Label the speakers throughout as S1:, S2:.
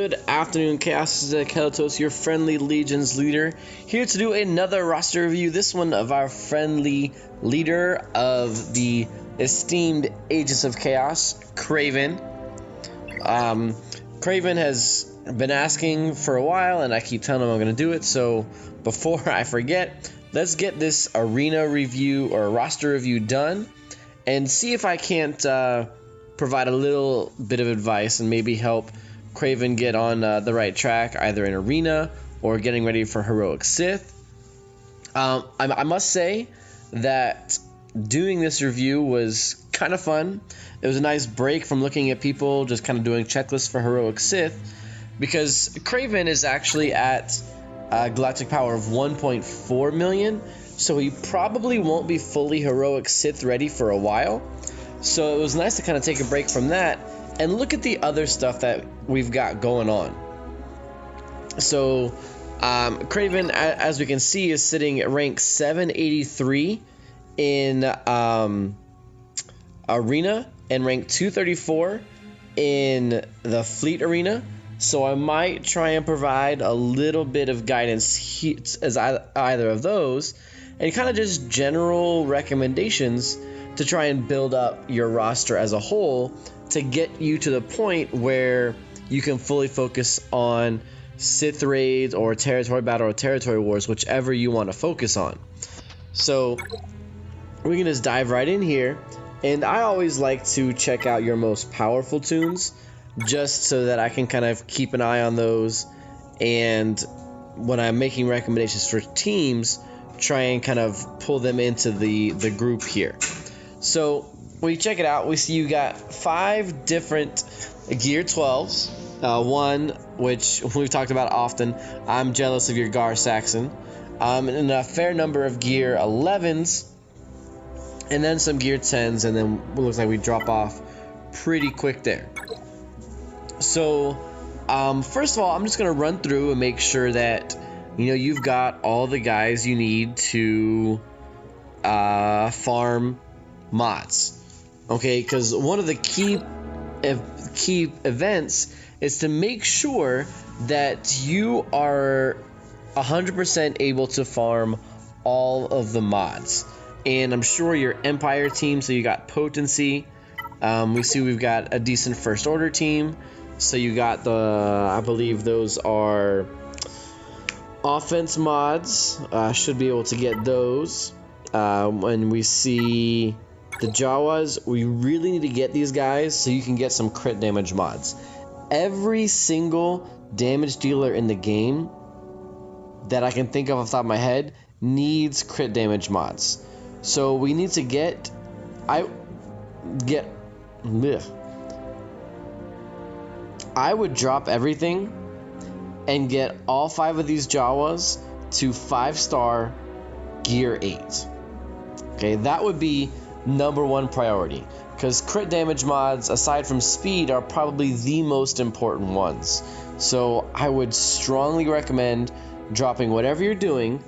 S1: Good afternoon, Chaos. This is Kelatos, your friendly Legion's leader, here to do another roster review. This one of our friendly leader of the esteemed Aegis of Chaos, Kravein. Kravein has been asking for a while, and I keep telling him I'm going to do it. So before I forget, let's get this arena review or roster review done, and see if I can't provide a little bit of advice and maybe help Kravein get on the right track, either in arena or getting ready for heroic Sith. I must say that doing this review was kind of fun. It was a nice break from looking at people just kind of doing checklists for heroic Sith, because Kravein is actually at galactic power of 1.4 million, so he probably won't be fully heroic Sith ready for a while. So it was nice to kind of take a break from that and look at the other stuff that we've got going on. So Kravein, as we can see, is sitting at rank 783 in arena and rank 234 in the fleet arena. So I might try and provide a little bit of guidance as either of those, and kind of just general recommendations to try and build up your roster as a whole to get you to the point where you can fully focus on Sith raids or territory battle or territory wars, whichever you want to focus on. So we can just dive right in here, and I always like to check out your most powerful tunes just so that I can kind of keep an eye on those, and when I'm making recommendations for teams, try and kind of pull them into the group here. So when you check it out, we see you got 5 different gear 12s. One, which we've talked about often, I'm jealous of your Gar Saxon. And a fair number of gear 11s. And then some gear 10s, and then it looks like we drop off pretty quick there. So, first of all, I'm just going to run through and make sure that, you know, you've got all the guys you need to farm mods. Okay, because one of the key events is to make sure that you are 100% able to farm all of the mods. And I'm sure your Empire team, so you got potency. We see we've got a decent First Order team. So you got the, I believe those are offense mods. Should be able to get those. When we see the Jawas, we really need to get these guys so you can get some crit damage mods. Every single damage dealer in the game that I can think of off the top of my head needs crit damage mods. So we need to get, I would drop everything and get all 5 of these Jawas to 5-star gear 8. Okay, that would be #1 priority, because crit damage mods, aside from speed, are probably the most important ones. So I would strongly recommend dropping whatever you're doing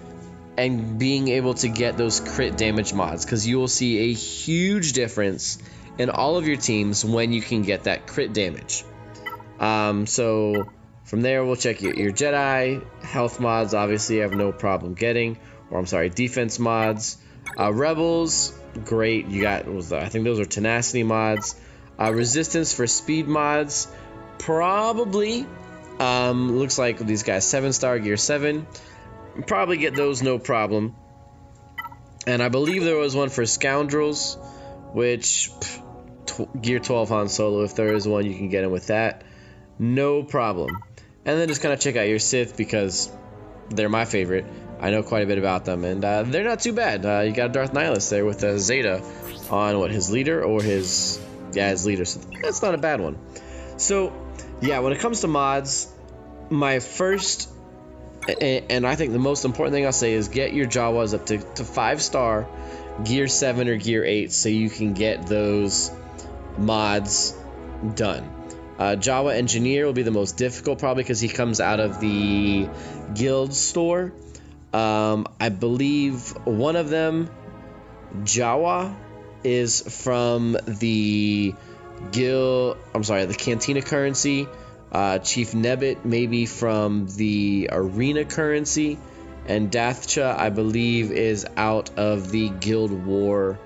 S1: and being able to get those crit damage mods, because you will see a huge difference in all of your teams when you can get that crit damage. So from there, we'll check your Jedi health mods. Obviously, I have no problem getting, or I'm sorry, defense mods. Rebels, great. You got, I think those are tenacity mods. Resistance for speed mods, probably. Looks like these guys 7-star gear 7. Probably get those, no problem. And I believe there was one for scoundrels, which gear 12 Han Solo. If there is one, you can get him with that, no problem. And then just kind of check out your Sith, because they're my favorite. I know quite a bit about them, and they're not too bad. You got Darth Nihilus there with a Zeta on what, his leader or his leader. So that's not a bad one. So yeah, when it comes to mods, my first and I think the most important thing I'll say is get your Jawas up to 5-star gear 7 or gear 8 so you can get those mods done. Jawa Engineer will be the most difficult, probably because he comes out of the guild store. I believe one of them, Jawa, is from the the Cantina currency. Chief Nebbit maybe from the arena currency, and Dathcha I believe is out of the Guild War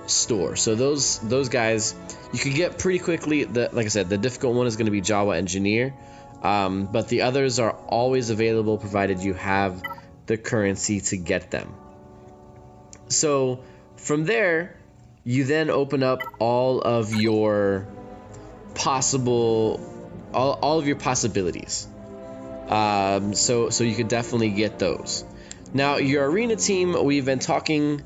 S1: store. So those guys you could get pretty quickly. Like I said, the difficult one is going to be Jawa Engineer, but the others are always available provided you have the currency to get them. So from there, you then open up all of your possibilities. So you could definitely get those. Now your arena team, we've been talking.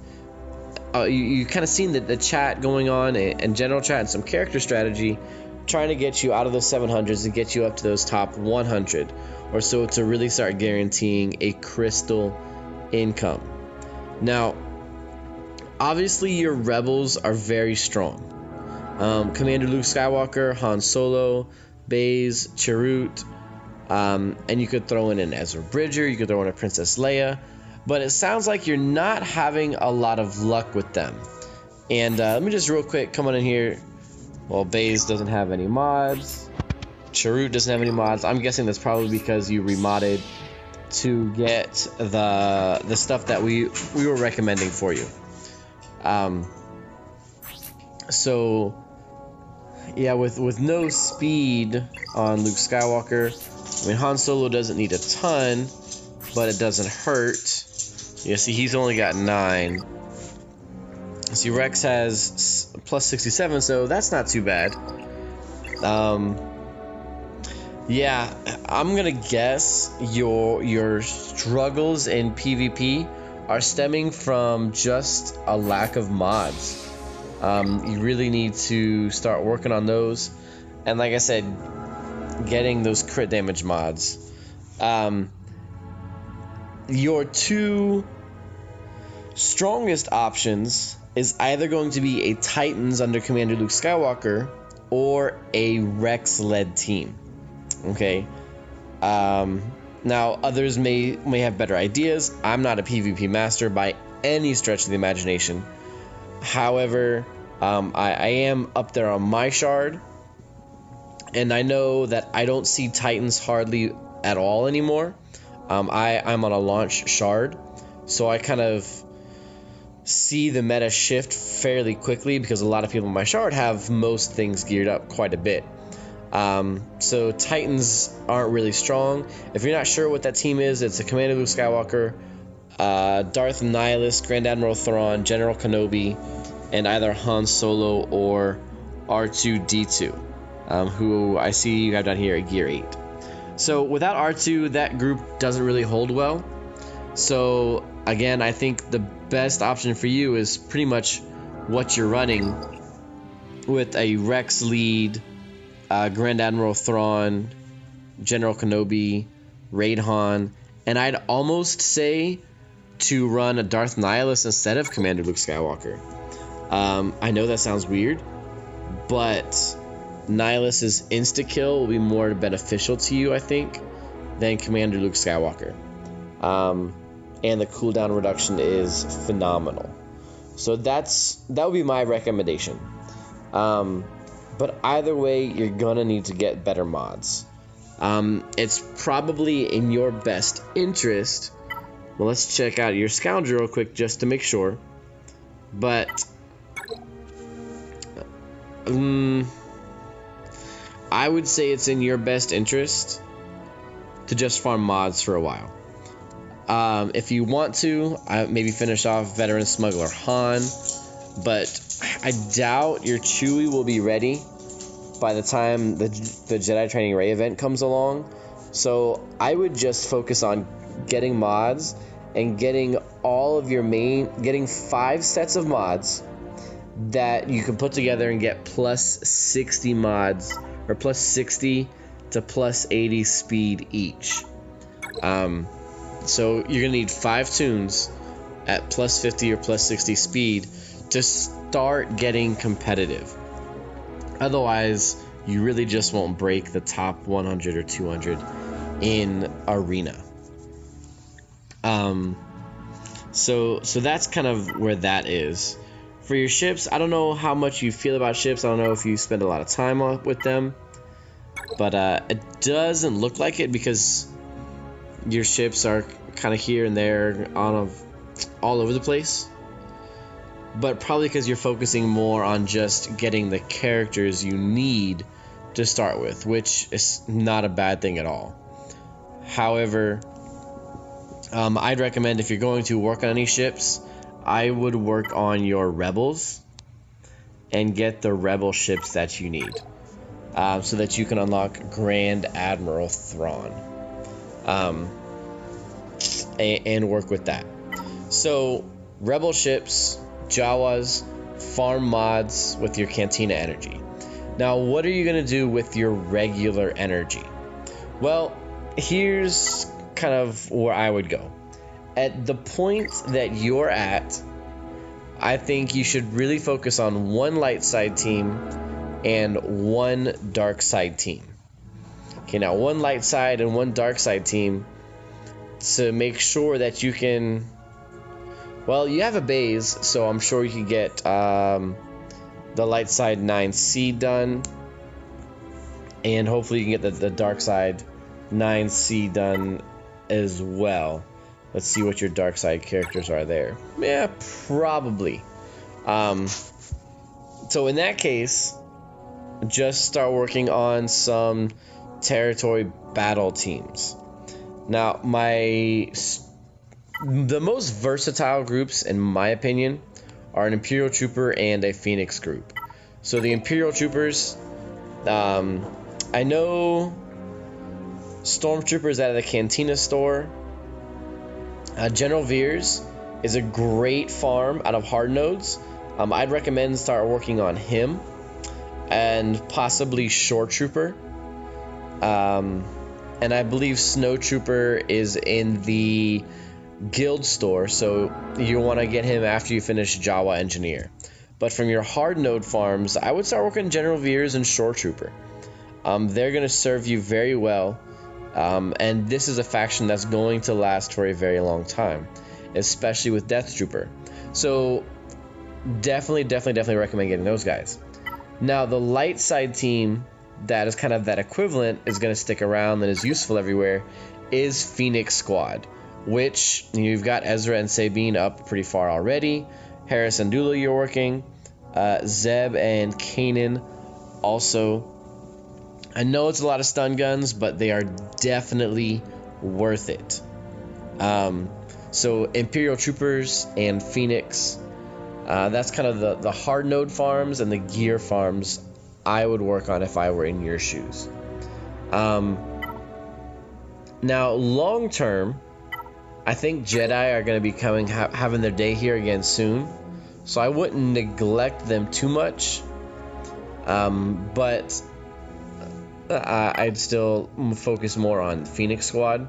S1: You kind of seen the chat going on and general chat and some character strategy, trying to get you out of those 700s and get you up to those top 100 or so to really start guaranteeing a crystal income. Now, obviously your rebels are very strong. Commander Luke Skywalker, Han Solo, Baze, Chirrut, and you could throw in an Ezra Bridger, you could throw in a Princess Leia, but it sounds like you're not having a lot of luck with them. And let me just real quick come on in here. Well, Baze doesn't have any mods. Chirrut doesn't have any mods. I'm guessing that's probably because you remodded to get the stuff that we were recommending for you. So yeah, with no speed on Luke Skywalker, I mean Han Solo doesn't need a ton, but it doesn't hurt. You see, he's only got 9. See, Rex has plus 67, so that's not too bad. Yeah, I'm gonna guess your struggles in PvP are stemming from just a lack of mods. You really need to start working on those, and like I said, getting those crit damage mods. Your 2 strongest options is either going to be a Titans under Commander Luke Skywalker or a Rex-led team. Okay. Now others may have better ideas. I'm not a PvP master by any stretch of the imagination. However, I am up there on my shard, and I know that I don't see Titans hardly at all anymore. I'm on a launch shard, so I kind of see the meta shift fairly quickly because a lot of people in my shard have most things geared up quite a bit. So Titans aren't really strong. If you're not sure what that team is, it's a Commander Luke Skywalker, Darth Nihilus, Grand Admiral Thrawn, General Kenobi, and either Han Solo or R2-D2, who I see you have down here at Gear 8. So without R2, that group doesn't really hold well. So again, I think the best option for you is pretty much what you're running with a Rex lead, Grand Admiral Thrawn, General Kenobi, Raid Han, and I'd almost say to run a Darth Nihilus instead of Commander Luke Skywalker. I know that sounds weird, but Nihilus's insta-kill will be more beneficial to you, I think, than Commander Luke Skywalker. And the cooldown reduction is phenomenal. So that would be my recommendation. But either way, you're gonna need to get better mods. It's probably in your best interest. Well, let's check out your Scoundrel real quick just to make sure. But I would say it's in your best interest to just farm mods for a while. If you want to, maybe finish off Veteran Smuggler Han, but I doubt your Chewie will be ready by the time the Jedi Training Ray event comes along. So I would just focus on getting mods and getting all of your getting 5 sets of mods that you can put together and get plus 60 mods, or plus 60 to plus 80 speed each. So you're gonna need 5 tunes at plus 50 or plus 60 speed to start getting competitive. Otherwise, you really just won't break the top 100 or 200 in arena. So that's kind of where that is. For your ships, I don't know how much you feel about ships. I don't know if you spend a lot of time with them. but it doesn't look like it because your ships are kind of here and there all over the place. But probably because you're focusing more on just getting the characters you need to start with, which is not a bad thing at all. However, I'd recommend if you're going to work on any ships, I would work on your rebels and get the rebel ships that you need, so that you can unlock Grand Admiral Thrawn, and work with that. So rebel ships, Jawas, farm mods with your Cantina energy. Now, what are you going to do with your regular energy? Well, here's kind of where I would go. At the point that you're at, I think you should really focus on one light side team and one dark side team. Okay, now one light side and one dark side team to make sure that you can... Well, you have a base, so I'm sure you can get the light side 9C done, and hopefully you can get the dark side 9C done as well. Let's see what your dark side characters are there. Yeah, probably. So in that case, just start working on some territory battle teams. Now, the most versatile groups, in my opinion, are an Imperial Trooper and a Phoenix group. So the Imperial Troopers, I know Stormtroopers out of the Cantina store. General Veers is a great farm out of hard nodes. I'd recommend start working on him and possibly Shore Trooper. And I believe Snow Trooper is in the guild store, so you want to get him after you finish Jawa Engineer. But from your hard node farms, I would start working General Veers and Shore Trooper. They're going to serve you very well, and this is a faction that's going to last for a very long time, especially with Death Trooper. So definitely recommend getting those guys. Now, the light side team that is kind of that equivalent is going to stick around and is useful everywhere is Phoenix Squad, which you've got Ezra and Sabine up pretty far already. Harris and Dula you're working. Zeb and Kanan also. I know it's a lot of stun guns, but they are definitely worth it. So Imperial Troopers and Phoenix, that's kind of the hard node farms and the gear farms I would work on if I were in your shoes. Now, long term, I think Jedi are going to be having their day here again soon, so I wouldn't neglect them too much. But I'd still focus more on Phoenix Squad.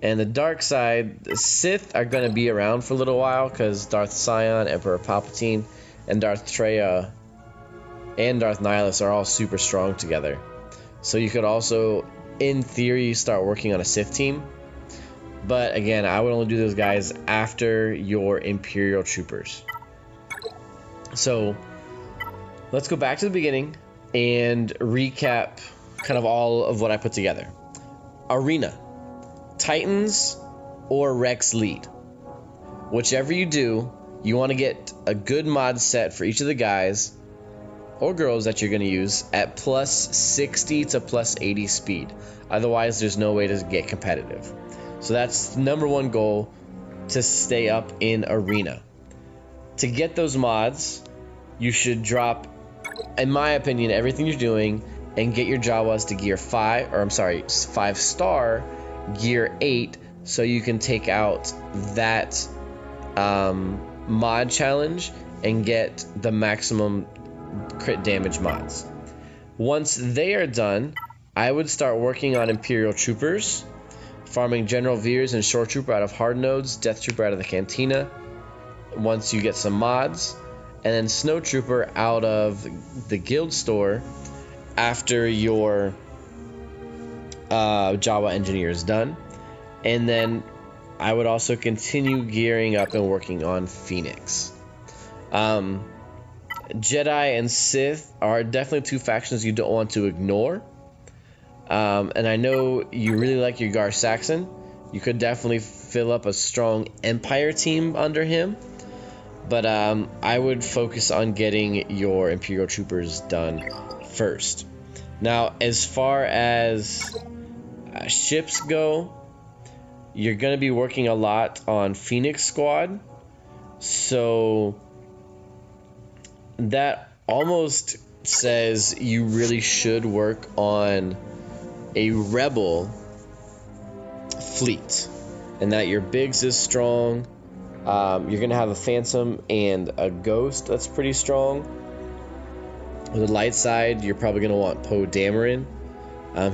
S1: And the dark side, the Sith are going to be around for a little while because Darth Sion, Emperor Palpatine, and Darth Traya and Darth Nihilus are all super strong together. So you could also, in theory, start working on a Sith team. But again, I would only do those guys after your Imperial Troopers. So let's go back to the beginning and recap kind of all of what I put together. Arena, Titans or Rex lead. Whichever you do, you want to get a good mod set for each of the guys or girls that you're going to use at plus 60 to plus 80 speed. Otherwise, there's no way to get competitive. So that's number one goal, to stay up in Arena. To get those mods, you should drop, in my opinion, everything you're doing and get your Jawas to gear 5-star gear 8, so you can take out that mod challenge and get the maximum crit damage mods. Once they are done, I would start working on Imperial Troopers, farming General Veers and Shore Trooper out of hard nodes, Death Trooper out of the Cantina once you get some mods, and then Snow Trooper out of the guild store after your Jawa Engineer is done. And then I would also continue gearing up and working on Phoenix. Jedi and Sith are definitely two factions you don't want to ignore. And I know you really like your Gar Saxon. You could definitely fill up a strong Empire team under him. But I would focus on getting your Imperial Troopers done first. Now, as far as ships go, you're going to be working a lot on Phoenix Squad. So that almost says you really should work on a Rebel fleet. And that your Biggs is strong. You're going to have a Phantom and a Ghost that's pretty strong. On the light side, you're probably going to want Poe Dameron.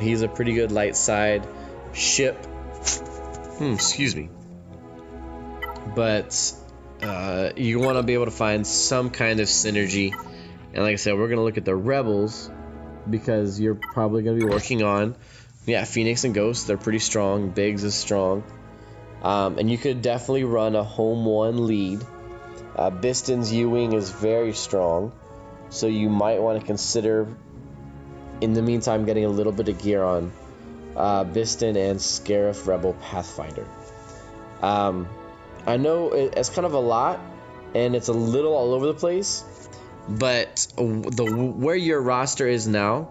S1: He's a pretty good light side ship. Excuse me. But you want to be able to find some kind of synergy. And like I said, we're going to look at the Rebels because you're probably going to be working on, Phoenix and Ghost. They're pretty strong. Biggs is strong. And you could definitely run a home one lead. Biston's U-Wing is very strong, so you might want to consider, in the meantime, getting a little bit of gear on Biston and Scarif Rebel Pathfinder. I know it's kind of a lot, and it's a little all over the place, but where your roster is now,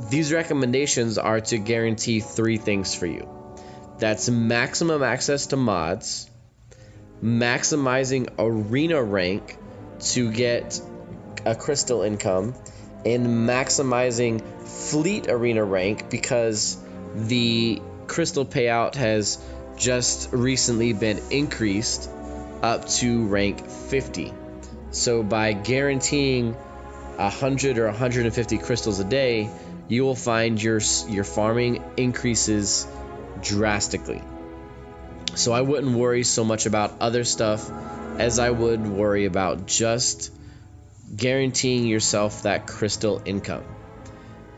S1: these recommendations are to guarantee 3 things for you. That's maximum access to mods, maximizing arena rank to get a crystal income, and maximizing fleet arena rank because the crystal payout has just recently been increased up to rank 50. So by guaranteeing 100 or 150 crystals a day, you will find your farming increases drastically. So I wouldn't worry so much about other stuff as I would worry about just guaranteeing yourself that crystal income.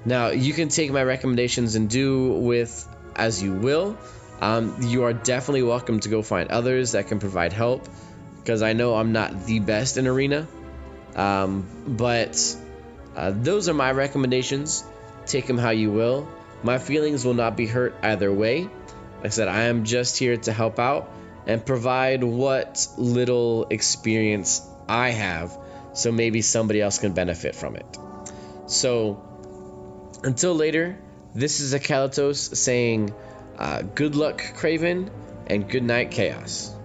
S1: Now, you can take my recommendations and do with as you will. You are definitely welcome to go find others that can provide help, because I know I'm not the best in arena. But those are my recommendations. Take them how you will. My feelings will not be hurt either way. Like I said, I am just here to help out and provide what little experience I have, so maybe somebody else can benefit from it. So until later, this is Akalatos saying good luck, Kravein, and good night, Chaos.